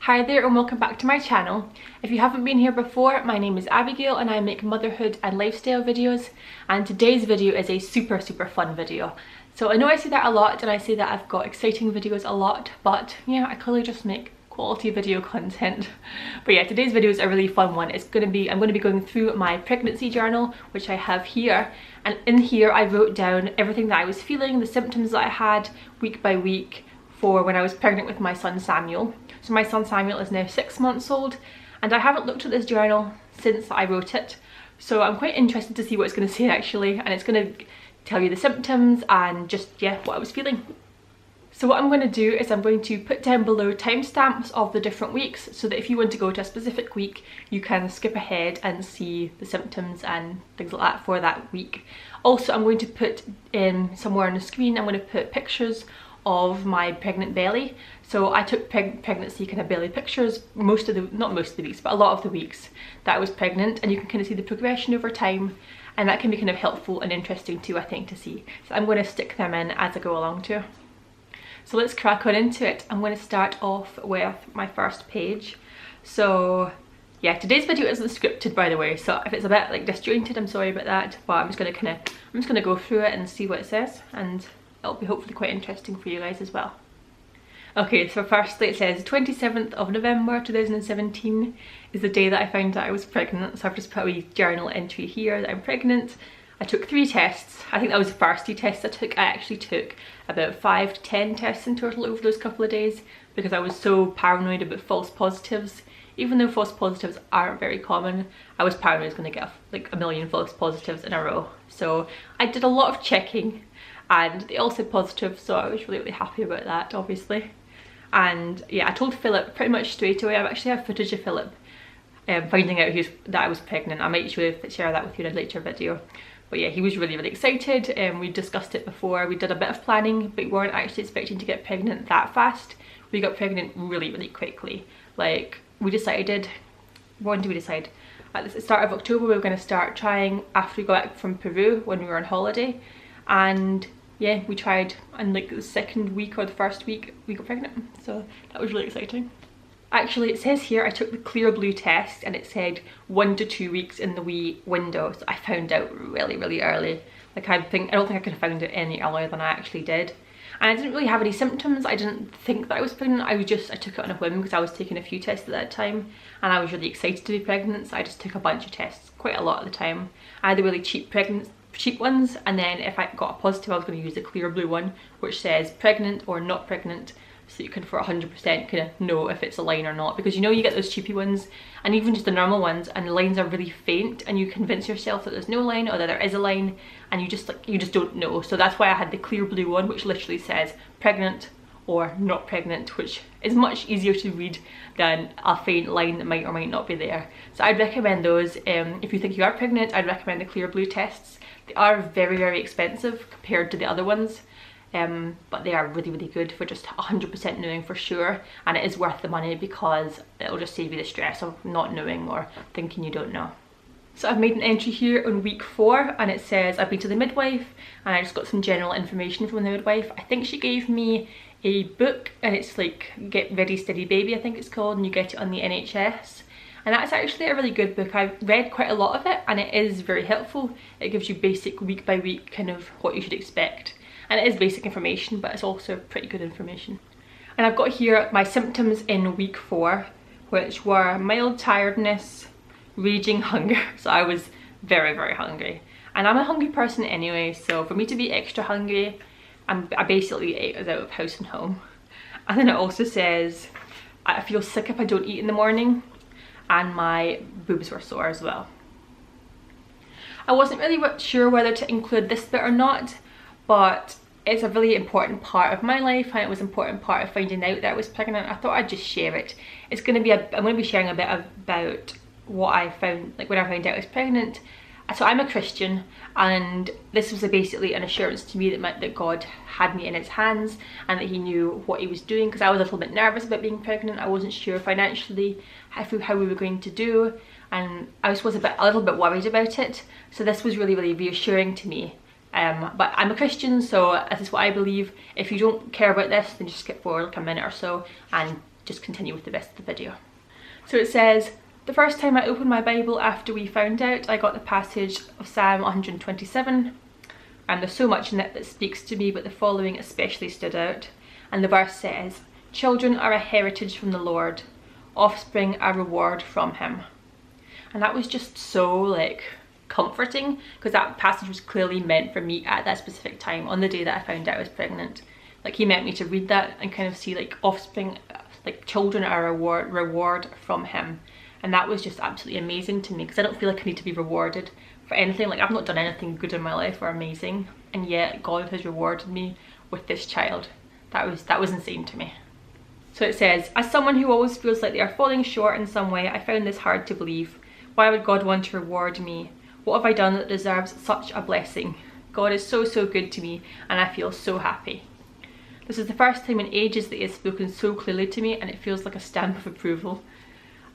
Hi there and welcome back to my channel. If you haven't been here before, my name is Abigail and I make motherhood and lifestyle videos, and today's video is a super fun video. So I know I say that a lot and I say that I've got exciting videos a lot, but yeah, I clearly just make quality video content. But yeah, today's video is a really fun one. I'm going to be going through my pregnancy journal, which I have here, and in here I wrote down everything that I was feeling, the symptoms that I had week by week for when I was pregnant with my son Samuel. So my son Samuel is now 6 months old and I haven't looked at this journal since I wrote it. So I'm quite interested to see what it's going to say actually, and it's going to tell you the symptoms and just, yeah, what I was feeling. So what I'm going to do is I'm going to put down below timestamps of the different weeks so that if you want to go to a specific week, you can skip ahead and see the symptoms and things like that for that week. Also, I'm going to put in somewhere on the screen, I'm going to put pictures of my pregnant belly. So I took pregnancy kind of belly pictures not most of the weeks, but a lot of the weeks that I was pregnant, and you can kind of see the progression over time, and that can be kind of helpful and interesting too, I think, to see. So I'm going to stick them in as I go along too. So let's crack on into it. I'm going to start off with my first page. So yeah, today's video isn't scripted, by the way, so if it's a bit like disjointed, I'm sorry about that, but I'm just going to go through it and see what it says, and it'll be hopefully quite interesting for you guys as well. Okay, so firstly it says 27th of November 2017 is the day that I found that I was pregnant. So I've just put a wee journal entry here that I'm pregnant. I took 3 tests. I think that was the first 2 tests I took. I actually took about 5 to 10 tests in total over those couple of days because I was so paranoid about false positives. Even though false positives aren't very common, I was paranoid I was going to get like a million false positives in a row. So I did a lot of checking and they all said positive, so I was really happy about that, obviously. And yeah, I told Philip pretty much straight away. I actually have footage of Philip finding out that I was pregnant. I might share that with you in a later video. But yeah, he was really excited, and we discussed it before. We did a bit of planning, but we weren't actually expecting to get pregnant that fast. We got pregnant really quickly. Like, we decided, when did we decide? At the start of October we were going to start trying after we got back from Peru when we were on holiday. And yeah, we tried, and like the second week or the first week we got pregnant, so that was really exciting. Actually, it says here I took the clear blue test and it said 1 to 2 weeks in the wee window, so I found out really early. Like I don't think I could have found it any earlier than I actually did. And I didn't really have any symptoms. I didn't think that I was pregnant. I took it on a whim because I was taking a few tests at that time and I was really excited to be pregnant, so I just took a bunch of tests, quite a lot at the time. I had the really cheap ones, and then if I got a positive I was going to use the clear blue one which says pregnant or not pregnant, so you can for 100% kind of know if it's a line or not, because you know you get those cheapy ones and even just the normal ones and the lines are really faint and you convince yourself that there's no line or that there is a line and you just don't know. So that's why I had the clear blue one which literally says pregnant or not pregnant, which is much easier to read than a faint line that might or might not be there. So I'd recommend those. If you think you are pregnant, I'd recommend the clear blue tests. They are very expensive compared to the other ones, but they are really good for just 100% knowing for sure, and it is worth the money because it'll just save you the stress of not knowing or thinking you don't know. So I've made an entry here on week 4 and it says I've been to the midwife and I just got some general information from the midwife. I think she gave me a book and it's like Get Ready Steady Baby, I think it's called, and you get it on the NHS. And that's actually a really good book. I've read quite a lot of it and it is very helpful. It gives you basic week by week kind of what you should expect. And it is basic information, but it's also pretty good information. And I've got here my symptoms in week 4, which were mild tiredness, raging hunger. So I was very hungry. And I'm a hungry person anyway, so for me to be extra hungry, I basically ate out of house and home. And then it also says I feel sick if I don't eat in the morning, and my boobs were sore as well. I wasn't really sure whether to include this bit or not, but it's a really important part of my life and it was an important part of finding out that I was pregnant. I thought I'd just share it. I'm going to be sharing a bit about what I found, like when I found out I was pregnant. So I'm a Christian and this was basically an assurance to me that God had me in his hands and that he knew what he was doing, because I was a little bit nervous about being pregnant. I wasn't sure financially how we were going to do, and I was a little bit worried about it. So this was really reassuring to me. But I'm a Christian, so this is what I believe. If you don't care about this, then just skip forward like a minute or so and just continue with the rest of the video. So it says, the first time I opened my Bible after we found out, I got the passage of Psalm 127, and there's so much in it that speaks to me, but the following especially stood out. And the verse says, children are a heritage from the Lord, offspring a reward from him. And that was just so like comforting, because that passage was clearly meant for me at that specific time on the day that I found out I was pregnant. Like he meant me to read that and kind of see like offspring, like children are a reward from him. And that was just absolutely amazing to me, because I don't feel like I need to be rewarded for anything. Like I've not done anything good in my life or amazing, and yet God has rewarded me with this child. That was insane to me. So it says, as someone who always feels like they are falling short in some way, I found this hard to believe. Why would God want to reward me? What have I done that deserves such a blessing? God is so good to me, and I feel so happy. This is the first time in ages that he has spoken so clearly to me, and it feels like a stamp of approval.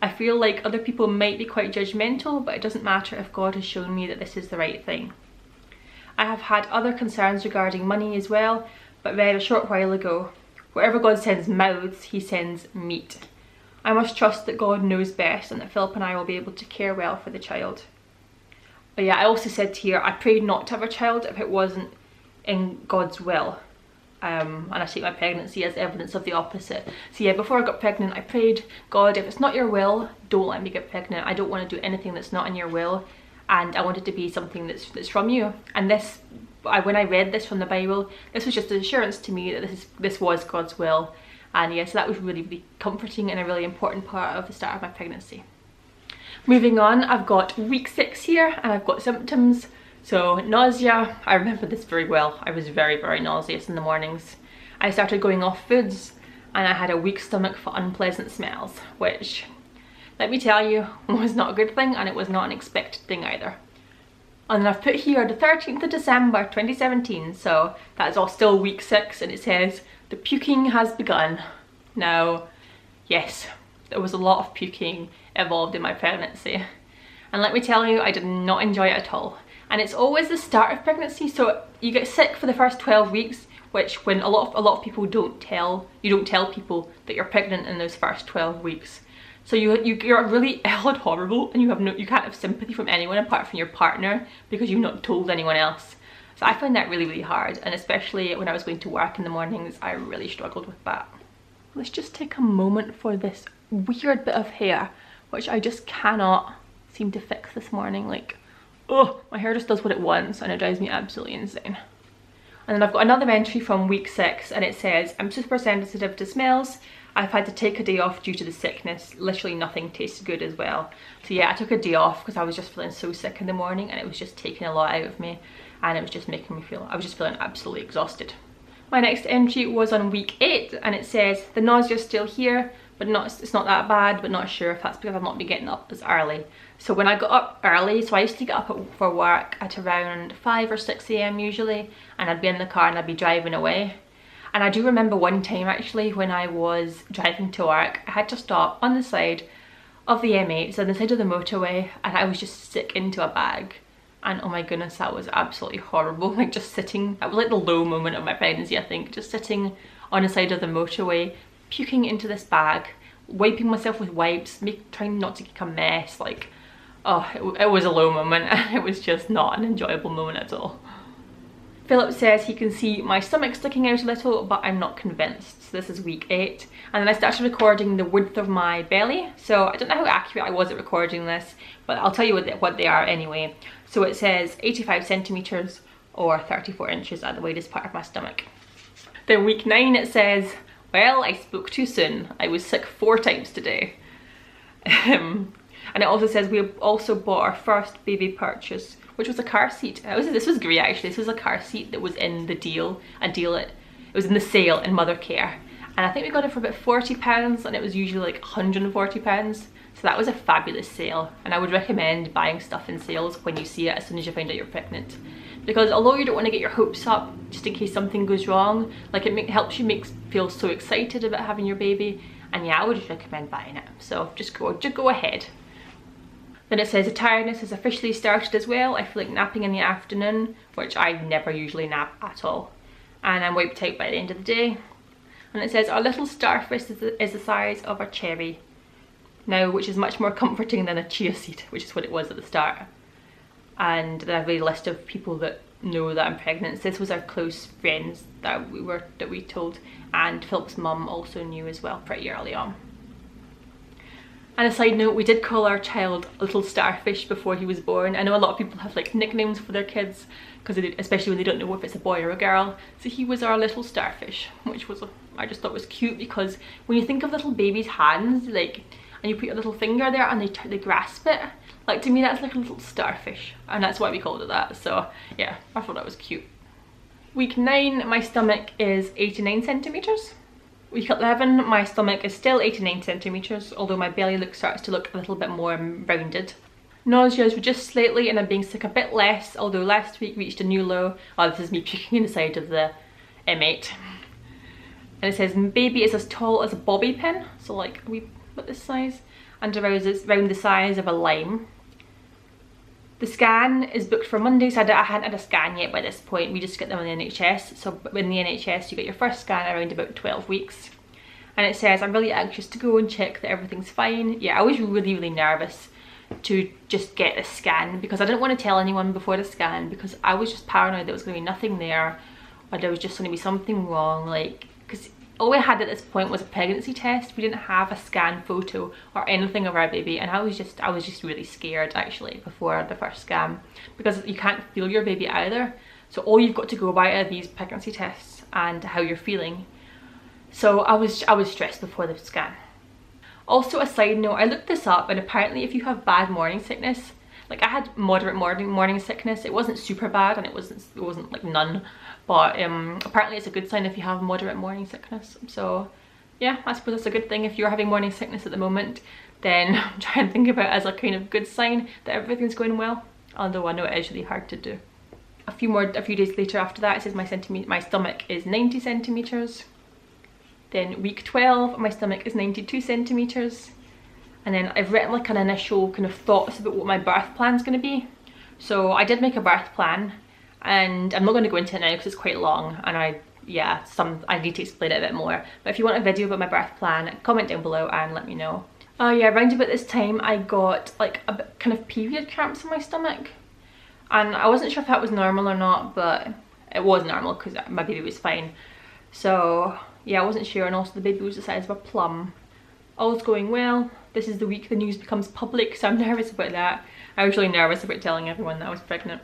I feel like other people might be quite judgmental, but it doesn't matter if God has shown me that this is the right thing. I have had other concerns regarding money as well, but read a short while ago, wherever God sends mouths, he sends meat. I must trust that God knows best, and that Philip and I will be able to care well for the child. But yeah, I also said here, I prayed not to have a child if it wasn't in God's will. And I take my pregnancy as evidence of the opposite. So yeah, before I got pregnant, I prayed, God, if it's not your will, don't let me get pregnant. I don't want to do anything that's not in your will, and I want it to be something that's from you. And this, when I read this from the Bible, this was just an assurance to me that this was God's will. And yeah, so that was really comforting and a really important part of the start of my pregnancy. Moving on, I've got week 6 here, and I've got symptoms. So nausea, I remember this very well. I was very nauseous in the mornings. I started going off foods, and I had a weak stomach for unpleasant smells, which, let me tell you, was not a good thing, and it was not an expected thing either. And then I've put here the 13th of December 2017, so that is all still week 6, and it says, the puking has begun. Now, yes, there was a lot of puking involved in my pregnancy. And let me tell you, I did not enjoy it at all. And it's always the start of pregnancy, so you get sick for the first 12 weeks, which when a lot of people you don't tell people that you're pregnant in those first 12 weeks. So you're really ill and horrible, and you can't have sympathy from anyone apart from your partner, because you've not told anyone else. So I found that really hard, and especially when I was going to work in the mornings, I really struggled with that. Let's just take a moment for this weird bit of hair, which I just cannot seem to fix this morning. Like, oh, my hair just does what it wants, and it drives me absolutely insane. And then I've got another entry from week 6, and it says, I'm super sensitive to smells. I've had to take a day off due to the sickness. Literally nothing tastes good as well. So yeah, I took a day off because I was just feeling so sick in the morning, and it was just taking a lot out of me, and it was just making me feel, I was just feeling absolutely exhausted. My next entry was on week 8, and it says, the nausea is still here, but it's not that bad, but not sure if that's because I've not been getting up as early. So when I got up early, so I used to get up for work at around 5 or 6 a.m. usually, and I'd be in the car and I'd be driving away. And I do remember one time actually when I was driving to work, I had to stop on the side of the M8, so on the side of the motorway, and I was just sick into a bag. And oh my goodness, that was absolutely horrible. Like just sitting, that was like the low moment of my pregnancy, I think, just sitting on the side of the motorway, puking into this bag, wiping myself with wipes, trying not to make a mess. Like, oh, it was a low moment, and it was just not an enjoyable moment at all. Philip says he can see my stomach sticking out a little, but I'm not convinced. So this is week 8. And then I started recording the width of my belly. So I don't know how accurate I was at recording this, but I'll tell you what they are anyway. So it says 85 centimetres or 34 inches at the widest part of my stomach. Then week 9 it says, well, I spoke too soon. I was sick 4 times today. And it also says we also bought our first baby purchase, which was a car seat. This was great actually. This was a car seat that was in the deal. It was in the sale in Mother Care. And I think we got it for about £40, and it was usually like £140. So that was a fabulous sale. And I would recommend buying stuff in sales when you see it as soon as you find out you're pregnant. Because although you don't want to get your hopes up just in case something goes wrong, like it helps you feel so excited about having your baby. And yeah, I would just recommend buying it. So just go ahead. Then it says the tiredness has officially started as well. I feel like napping in the afternoon, which I never usually nap at all. And I'm wiped out by the end of the day. And it says, our little starfish is the size of a cherry now, which is much more comforting than a chia seed, which is what it was at the start. And then I have a list of people that know that I'm pregnant. This was our close friends that we told, and Philip's mum also knew as well pretty early on. And a side note, we did call our child Little Starfish before he was born. I know a lot of people have like nicknames for their kids, because especially when they don't know if it's a boy or a girl. So he was our Little Starfish, which was, I just thought was cute, because when you think of little babies' hands, like, and you put your little finger there and they grasp it, like, to me that's like a little starfish, and that's why we called it that. So yeah, I thought that was cute. Week 9, my stomach is 89 centimeters. Week 11, my stomach is still 89 centimeters, although my belly starts to look a little bit more rounded. Nauseas were just slightly, and I'm being sick a bit less, although last week reached a new low. Oh, this is me puking in the side of the M8. And it says baby is as tall as a bobby pin, so like about this size, and around the size of a lime. The scan is booked for Monday, so I hadn't had a scan yet by this point. We just get them in the NHS. So in the NHS you get your first scan around about 12 weeks. And it says, I'm really anxious to go and check that everything's fine. Yeah, I was really nervous to just get a scan, because I didn't want to tell anyone before the scan, because I was just paranoid there was going to be nothing there, or there was just going to be something wrong, like, because all we had at this point was a pregnancy test. We didn't have a scan photo or anything of our baby, and I was just really scared actually before the first scan, because you can't feel your baby either. So all you've got to go by are these pregnancy tests and how you're feeling. So I was stressed before the scan. Also, a side note, I looked this up, and apparently if you have bad morning sickness, like I had moderate morning sickness, it wasn't super bad and it wasn't like none, but apparently it's a good sign if you have moderate morning sickness. So yeah, I suppose it's a good thing if you're having morning sickness at the moment, then try and think about it as a kind of good sign that everything's going well, although I know it is really hard to do. A few days later after that, it says my stomach is 90 centimeters. Then week 12, my stomach is 92 centimeters. And then I've written like an initial kind of thoughts about what my birth plan's going to be. So I did make a birth plan, and I'm not going to go into it now because it's quite long, and I need to explain it a bit more. But if you want a video about my birth plan, comment down below and let me know. Yeah, around about this time I got like a bit kind of period cramps in my stomach, and I wasn't sure if that was normal or not, but it was normal because my baby was fine. So yeah, I wasn't sure, and also the baby was the size of a plum. All's going well. This is the week the news becomes public, so I'm nervous about that. I was really nervous about telling everyone that I was pregnant.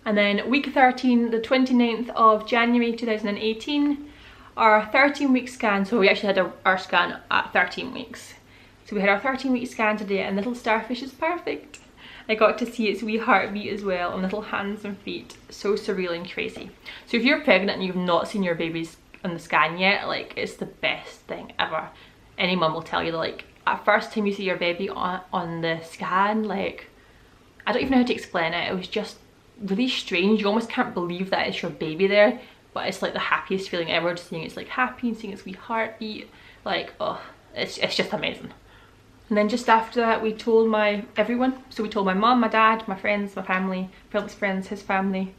And then week 13, the 29th of January 2018, our 13-week scan. So we actually had our scan at 13 weeks. So we had our 13-week scan today, and Little Starfish is perfect. I got to see its wee heartbeat as well, and little hands and feet. So surreal and crazy. So if you're pregnant and you've not seen your babies on the scan yet, like, it's the best thing ever. Any mum will tell you, like, at first time you see your baby on the scan, like, I don't even know how to explain it. It was just really strange. You almost can't believe that it's your baby there, but it's like the happiest feeling ever, just seeing it's like happy and seeing its wee heartbeat. Like, oh, it's just amazing. And then just after that, we told everyone. So we told my mum, my dad, my friends, my family, Philip's friends, his family.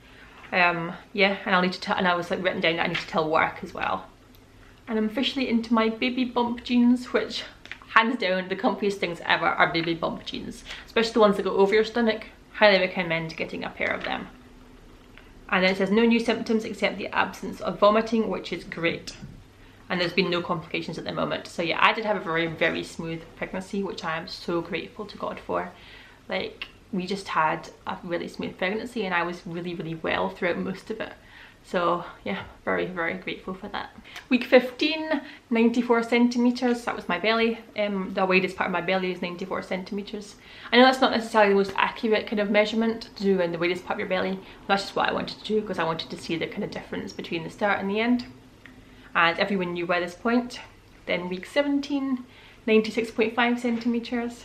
Yeah, and I'll need to tell, and I was like written down that I need to tell work as well. And I'm officially into my baby bump jeans, which hands down the comfiest things ever are baby bump jeans, especially the ones that go over your stomach. Highly recommend getting a pair of them. And then it says no new symptoms except the absence of vomiting, which is great. And there's been no complications at the moment. So yeah, I did have a very smooth pregnancy, which I am so grateful to God for. Like, we just had a really smooth pregnancy, and I was really well throughout most of it. So yeah, very grateful for that. Week 15, 94 centimeters, that was my belly. The widest part of my belly is 94 centimeters. I know that's not necessarily the most accurate kind of measurement to do in the widest part of your belly. That's just what I wanted to do, because I wanted to see the kind of difference between the start and the end. And everyone knew by this point. Then week 17, 96.5 centimeters.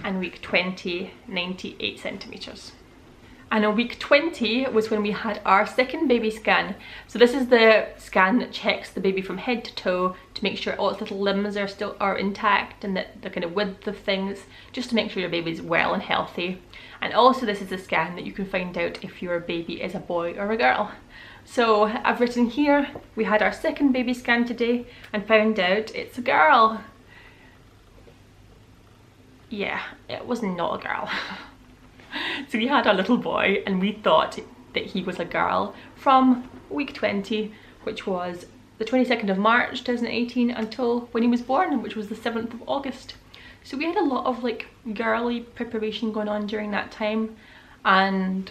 And week 20, 98 centimeters. And on week 20 was when we had our second baby scan. So this is the scan that checks the baby from head to toe to make sure all its little limbs are intact, and that the kind of width of things, just to make sure your baby's well and healthy. And also this is the scan that you can find out if your baby is a boy or a girl. So I've written here, we had our second baby scan today and found out it's a girl. Yeah, it was not a girl. So we had our little boy and we thought that he was a girl from week 20, which was the 22nd of March 2018 until when he was born, which was the 7th of August. So we had a lot of like girly preparation going on during that time, and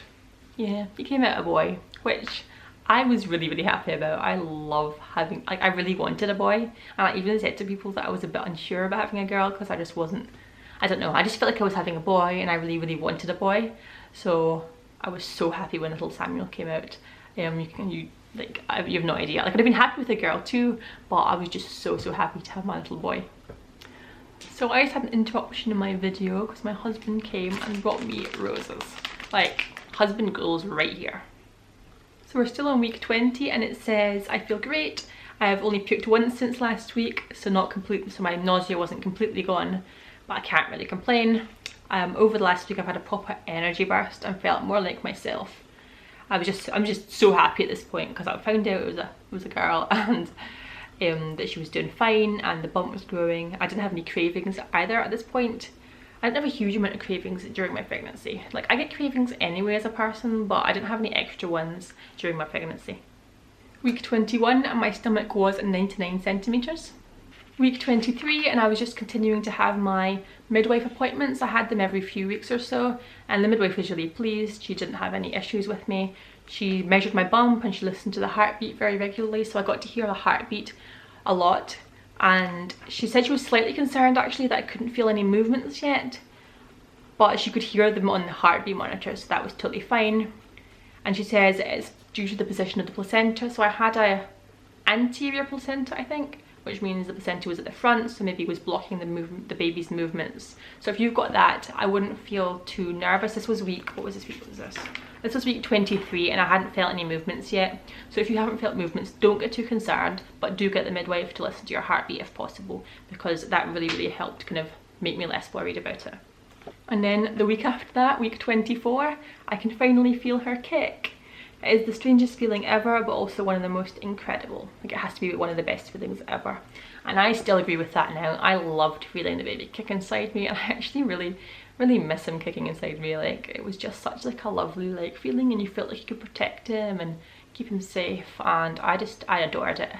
yeah, he came out a boy, which I was really happy about. I love having, like, I really wanted a boy, and I even said to people that I was a bit unsure about having a girl because I just wasn't, I don't know, I just felt like I was having a boy and I really wanted a boy. So I was so happy when little Samuel came out. You have no idea, like I'd have been happy with a girl too, but I was just so happy to have my little boy. So I just had an interruption in my video because my husband came and brought me roses. Like, husband goals right here. So we're still on week 20 and it says, I feel great. I have only puked once since last week, so my nausea wasn't completely gone, but I can't really complain. Over the last week I've had a proper energy burst and felt more like myself. I'm just so happy at this point because I found out it was a girl, and that she was doing fine and the bump was growing. I didn't have any cravings either at this point. I didn't have a huge amount of cravings during my pregnancy. Like, I get cravings anyway as a person, but I didn't have any extra ones during my pregnancy. Week 21 and my stomach was 99 centimeters. Week 23 and I was just continuing to have my midwife appointments. I had them every few weeks or so, and the midwife was really pleased. She didn't have any issues with me. She measured my bump and she listened to the heartbeat very regularly, so I got to hear the heartbeat a lot. And she said she was slightly concerned actually that I couldn't feel any movements yet, but she could hear them on the heartbeat monitor, so that was totally fine. And she says it's due to the position of the placenta. So I had a anterior placenta, I think, which means the placenta was at the front, so maybe it was blocking the baby's movements. So if you've got that, I wouldn't feel too nervous. This was week, what was this week, what was this? This was week 23 and I hadn't felt any movements yet. So if you haven't felt movements, don't get too concerned, but do get the midwife to listen to your heartbeat if possible, because that really helped kind of make me less worried about it. And then the week after that, week 24, I can finally feel her kick. It is the strangest feeling ever, but also one of the most incredible. Like, it has to be one of the best feelings ever. And I still agree with that now. I loved feeling the baby kick inside me, and I actually really miss him kicking inside me. Like, it was just such like a lovely like feeling, and you felt like you could protect him and keep him safe, and I adored it.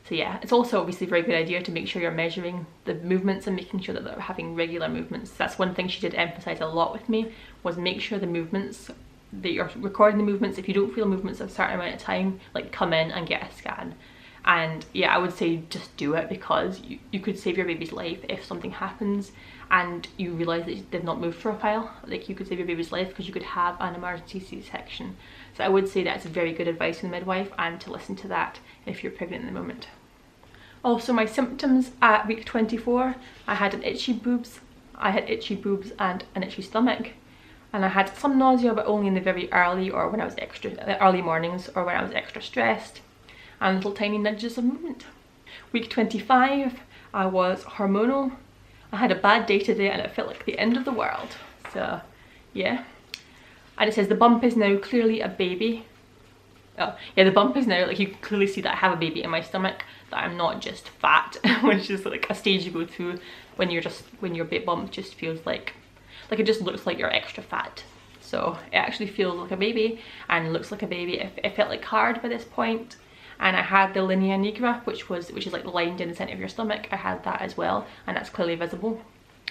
So yeah, it's also obviously a very good idea to make sure you're measuring the movements and making sure that they're having regular movements. That's one thing she did emphasize a lot with me, was make sure the movements, that you're recording the movements. If you don't feel movements at a certain amount of time, like, come in and get a scan. And yeah, I would say just do it, because you could save your baby's life if something happens and you realise that they've not moved for a while. Like, you could save your baby's life because you could have an emergency C-section. So I would say that's very good advice from the midwife, and to listen to that if you're pregnant in the moment. Also, my symptoms at week 24, I had itchy boobs and an itchy stomach. And I had some nausea, but only in the very early mornings or when I was extra stressed, and little tiny nudges of movement. Week 25, I was hormonal. I had a bad day today and it felt like the end of the world. So yeah. And it says the bump is now clearly a baby. Oh yeah, the bump is now, like, you can clearly see that I have a baby in my stomach, that I'm not just fat, which is like a stage you go through when your bump just feels like it just looks like you're extra fat. So it actually feels like a baby and looks like a baby. It felt like hard by this point. And I had the linea nigra, which is like the line down the centre of your stomach. I had that as well, and that's clearly visible.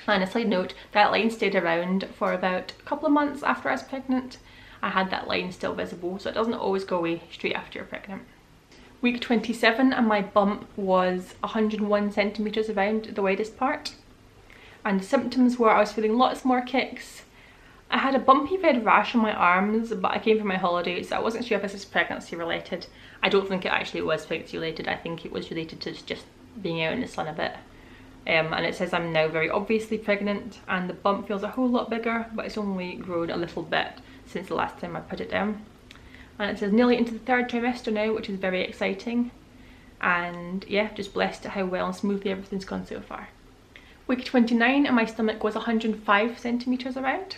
And a side note, that line stayed around for about a couple of months after I was pregnant. I had that line still visible, so it doesn't always go away straight after you're pregnant. Week 27 and my bump was 101 centimetres around the widest part. And the symptoms were I was feeling lots more kicks. I had a bumpy red rash on my arms, but I came from my holiday, so I wasn't sure if this is pregnancy related. I don't think it actually was pregnancy related. I think it was related to just being out in the sun a bit. And it says I'm now very obviously pregnant, and the bump feels a whole lot bigger, but it's only grown a little bit since the last time I put it down. And it says nearly into the 3rd trimester now, which is very exciting. And yeah, just blessed at how well and smoothly everything's gone so far. Week 29 and my stomach was 105 centimetres around.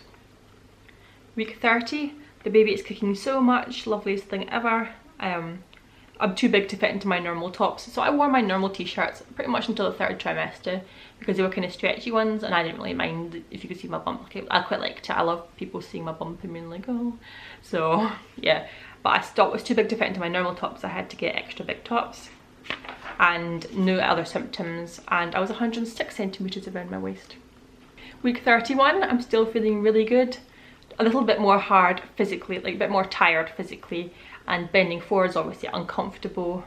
Week 30, The baby is kicking so much, loveliest thing ever. I'm too big to fit into my normal tops, so I wore my normal t-shirts pretty much until the 3rd trimester because they were kind of stretchy ones, and I didn't really mind if you could see my bump. I quite liked it. I love people seeing my bump and being like, oh. So yeah, but I thought it was too big to fit into my normal tops. I had to get extra big tops and no other symptoms, and I was 106 centimeters around my waist. Week 31, I'm still feeling really good. A little bit more hard physically, like a bit more tired physically, and bending forward is obviously uncomfortable.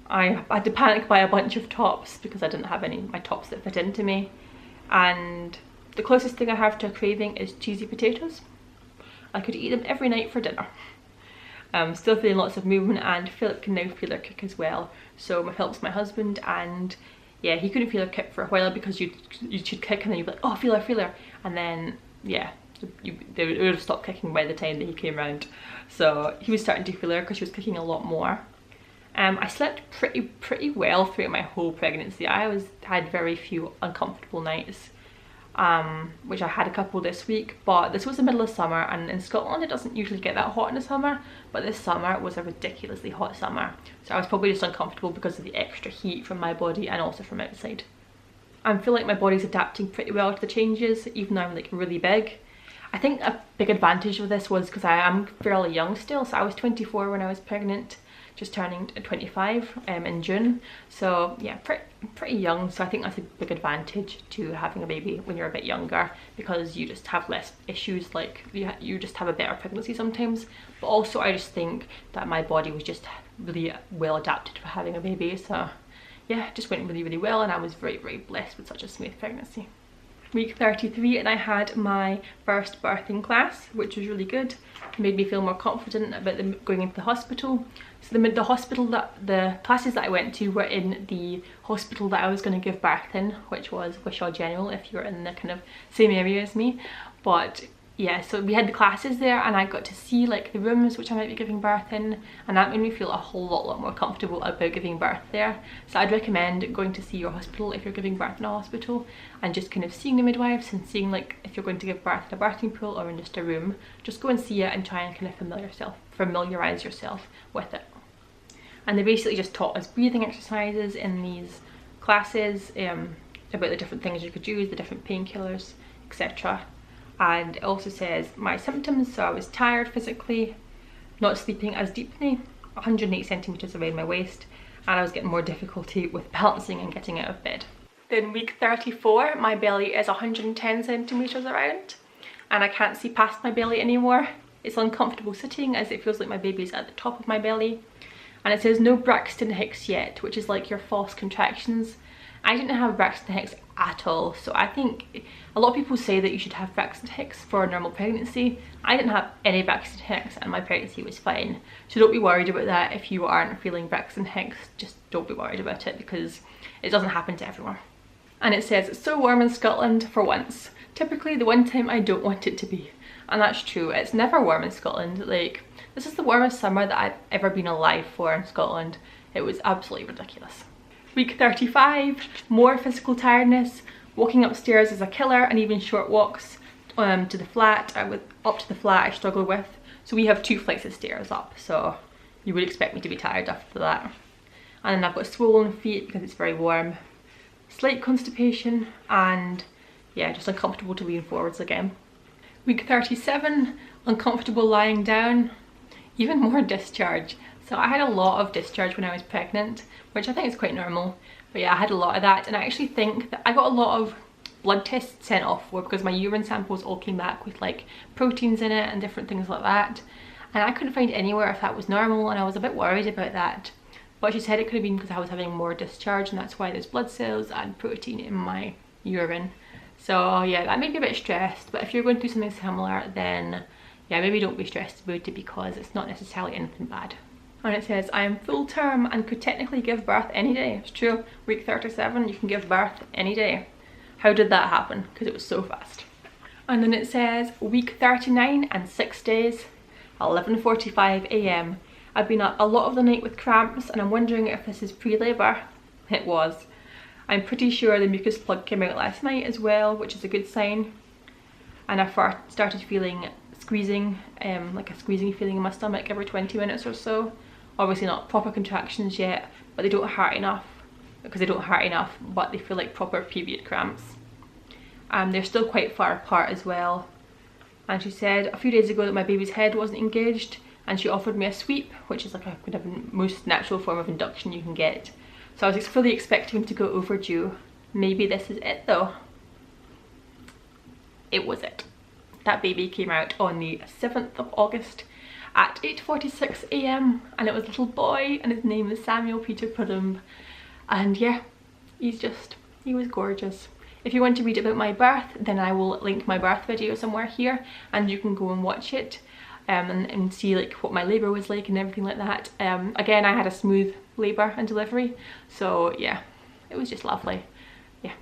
I had to panic buy a bunch of tops because I didn't have any of my tops that fit into me, and the closest thing I have to a craving is cheesy potatoes. I could eat them every night for dinner. Still feeling lots of movement, and Philip can now feel her kick as well. So Philip's my husband, and yeah, he couldn't feel her kick for a while because you should kick and then you'd be like, oh, feel her, and then yeah, they would have stopped kicking by the time that he came round. So he was starting to feel her because she was kicking a lot more. I slept pretty well throughout my whole pregnancy. I had very few uncomfortable nights, which I had a couple this week, but this was the middle of summer, and in Scotland it doesn't usually get that hot in the summer, but this summer was a ridiculously hot summer. So I was probably just uncomfortable because of the extra heat from my body and also from outside. I feel like my body's adapting pretty well to the changes, even though I'm like really big. I think a big advantage of this was because I am fairly young still, so I was 24 when I was pregnant, just turning 25 in June. So yeah, pretty young, so I think that's a big advantage to having a baby when you're a bit younger, because you just have less issues, like you just have a better pregnancy sometimes. But also I just think that my body was just really well adapted for having a baby, so yeah, it just went really well, and I was very blessed with such a smooth pregnancy. Week 33, and I had my first birthing class, which was really good. It made me feel more confident about going into the hospital. So the classes that I went to were in the hospital that I was going to give birth in, which was Wishaw General, if you're in the kind of same area as me. But yeah, so we had the classes there, and I got to see like the rooms which I might be giving birth in, and that made me feel a whole lot more comfortable about giving birth there. So I'd recommend going to see your hospital if you're giving birth in a hospital, and just kind of seeing the midwives and seeing like if you're going to give birth in a birthing pool or in just a room, just go and see it and try and kind of familiarize yourself with it. And they basically just taught us breathing exercises in these classes, about the different things you could use, the different painkillers, etc. And it also says my symptoms, so I was tired physically, not sleeping as deeply, 108 centimeters around my waist, and I was getting more difficulty with balancing and getting out of bed. Then week 34, my belly is 110 centimeters around, and I can't see past my belly anymore. It's uncomfortable sitting as it feels like my baby's at the top of my belly. And it says no Braxton Hicks yet, which is like your false contractions. I didn't have Braxton Hicks at all, so I think a lot of people say that you should have Braxton Hicks for a normal pregnancy. I didn't have any Braxton Hicks and my pregnancy was fine. So don't be worried about that. If you aren't feeling Braxton Hicks, just don't be worried about it, because it doesn't happen to everyone. And it says it's so warm in Scotland for once. Typically the one time I don't want it to be. And that's true, it's never warm in Scotland. Like, this is the warmest summer that I've ever been alive for in Scotland. It was absolutely ridiculous. Week 35, more physical tiredness. Walking upstairs is a killer, and even short walks to the flat. Up to the flat I struggle with. So we have 2 flights of stairs up, so you would expect me to be tired after that. And then I've got swollen feet because it's very warm. Slight constipation, and yeah, just uncomfortable to lean forwards again. Week 37, uncomfortable lying down. Even more discharge. So I had a lot of discharge when I was pregnant, which I think is quite normal. But yeah, I had a lot of that, and I actually think that I got a lot of blood tests sent off for because my urine samples all came back with like proteins in it and different things like that. And I couldn't find anywhere if that was normal, and I was a bit worried about that. But she said it could have been because I was having more discharge, and that's why there's blood cells and protein in my urine. So yeah, that made me a bit stressed, but if you're going through something similar, then yeah, maybe don't be stressed about it because it's not necessarily anything bad. And it says, I am full term and could technically give birth any day. It's true, week 37, you can give birth any day. How did that happen? Because it was so fast. And then it says, week 39 and 6 days, 11:45 AM. I've been up a lot of the night with cramps, and I'm wondering if this is pre-labour. It was. I'm pretty sure the mucus plug came out last night as well, which is a good sign. And I started feeling squeezing, like a squeezing feeling in my stomach every 20 minutes or so. Obviously not proper contractions yet, but they don't hurt enough, because they don't hurt enough, but they feel like proper period cramps. They're still quite far apart as well. And she said a few days ago that my baby's head wasn't engaged, and she offered me a sweep, which is like a kind of most natural form of induction you can get. So I was fully expecting to go overdue. Maybe this is it though. It was it. That baby came out on the 7th of August at 8:46 AM, and it was a little boy, and his name is Samuel Peter Pudum. And yeah, he was gorgeous. If you want to read about my birth, then I will link my birth video somewhere here, and you can go and watch it and see like what my labour was like and everything like that. Again, I had a smooth labour and delivery, so yeah, it was just lovely. Yeah.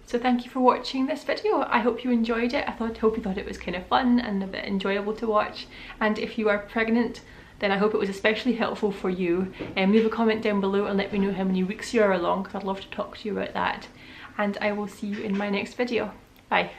So thank you for watching this video. I hope you enjoyed it. I hope you thought it was kind of fun and a bit enjoyable to watch. And if you are pregnant, then I hope it was especially helpful for you. Leave a comment down below and let me know how many weeks you are along, because I'd love to talk to you about that. And I will see you in my next video. Bye.